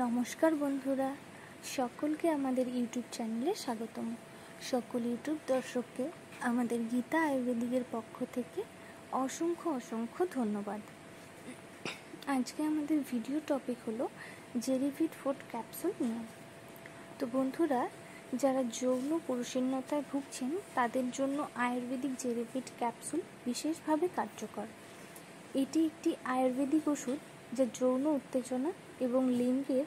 নমস্কার বন্ধুরা, সকলকে আমাদের ইউটিউব চ্যানেলে স্বাগতম। সকল ইউটিউব দর্শককে আমাদের গীতা আয়ুর্বেদিকের পক্ষ থেকে অসংখ্য ধন্যবাদ। আজকে আমাদের ভিডিও টপিক হলো জেরিভিট ফুড ক্যাপসুল নিয়ে। তো বন্ধুরা, যারা যৌন পুরুষিন্নতায় ভুগছেন তাদের জন্য আয়ুর্বেদিক জেরিভিট ক্যাপসুল বিশেষভাবে কার্যকর। এটি একটি আয়ুর্বেদিক ওষুধ যা যৌন উত্তেজনা এবং লিঙ্গের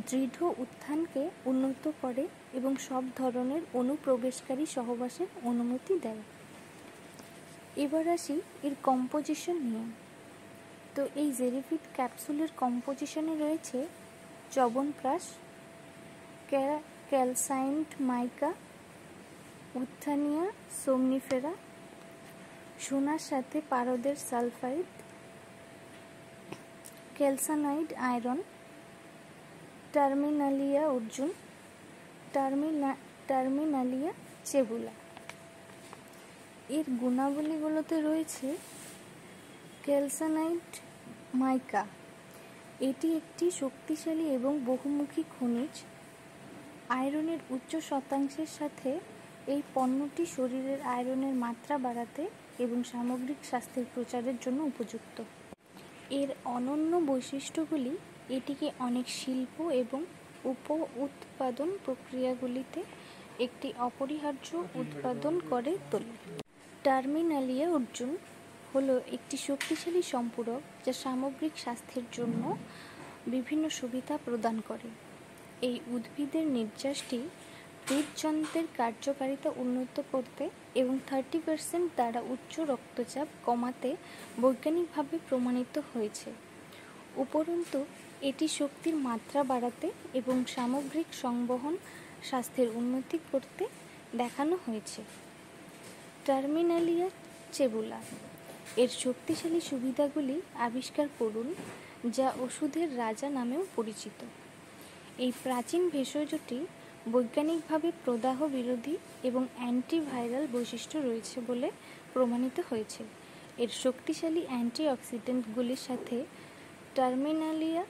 দৃঢ় উত্থানকে উন্নত করে এবং সব ধরনের অনুপ্রবেশকারী সহবাসের অনুমতি দেয়। এবার আসি এর কম্পোজিশন নিয়ে। তো এই জেরিভিট ক্যাপসুলের কম্পোজিশনে রয়েছে চ্যবনপ্রাশ, ক্যালসাইন্ট মাইকা, উত্থানিয়া সোমনিফেরা, সোনার সাথে পারদের সালফাইড, ক্যালসানাইড আয়রন, টার্মিনালিয়া অর্জুন, টার্মিনালিয়া চেবুলা। এর গুণাবলীগুলোতে রয়েছে ক্যালসানাইড মাইকা। এটি একটি শক্তিশালী এবং বহুমুখী খনিজ। আয়রনের উচ্চ শতাংশের সাথে এই পণ্যটি শরীরের আয়রনের মাত্রা বাড়াতে এবং সামগ্রিক স্বাস্থ্যের প্রচারের জন্য উপযুক্ত। এর অনন্য বৈশিষ্ট্যগুলি এটিকে অনেক শিল্প এবং উৎপাদন প্রক্রিয়াগুলিতে একটি অপরিহার্য উৎপাদন করে তোলে। টার্মিনালিয়া অর্জুন হলো একটি শক্তিশালী সম্পূরক যা সামগ্রিক স্বাস্থ্যের জন্য বিভিন্ন সুবিধা প্রদান করে। এই উদ্ভিদের নির্যাসটি হৃদযন্ত্রের কার্যকারিতা উন্নত করতে এবং 30% দ্বারা উচ্চ রক্তচাপ কমাতে বৈজ্ঞানিকভাবে প্রমাণিত হয়েছে। উপরন্তু এটি শক্তির মাত্রা বাড়াতে এবং সামগ্রিক সংবহন স্বাস্থ্যের উন্নতি করতে দেখানো হয়েছে। টার্মিনালিয়া চেবুলা এর শক্তিশালী সুবিধাগুলি আবিষ্কার করুন, যা ওষুধের রাজা নামেও পরিচিত। এই প্রাচীন ভেষজটি বৈজ্ঞানিকভাবে প্রদাহ বিরোধী এবং অ্যান্টিভাইরাল বৈশিষ্ট্য রয়েছে বলে প্রমাণিত হয়েছে। এর শক্তিশালী অ্যান্টিঅক্সিডেন্টগুলির সাথে টার্মিনালিয়া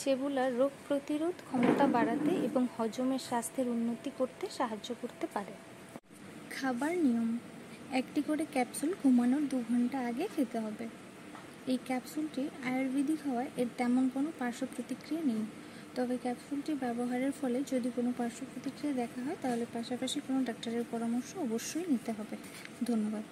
চেবুলা রোগ প্রতিরোধ ক্ষমতা বাড়াতে এবং হজমের স্বাস্থ্যের উন্নতি করতে সাহায্য করতে পারে। খাবার নিয়ম: একটি করে ক্যাপসুল ঘুমানোর 2 ঘন্টা আগে খেতে হবে। এই ক্যাপসুলটি আয়ুর্বেদিক হওয়ায় এর তেমন কোনো পার্শ্ব প্রতিক্রিয়া নেই। তবে ক্যাপসুলটি ব্যবহারের ফলে যদি কোনো পার্শ্ব প্রতিক্রিয়া দেখা হয় তাহলে পাশাপাশি কোনো ডাক্তারের পরামর্শ অবশ্যই নিতে হবে। ধন্যবাদ।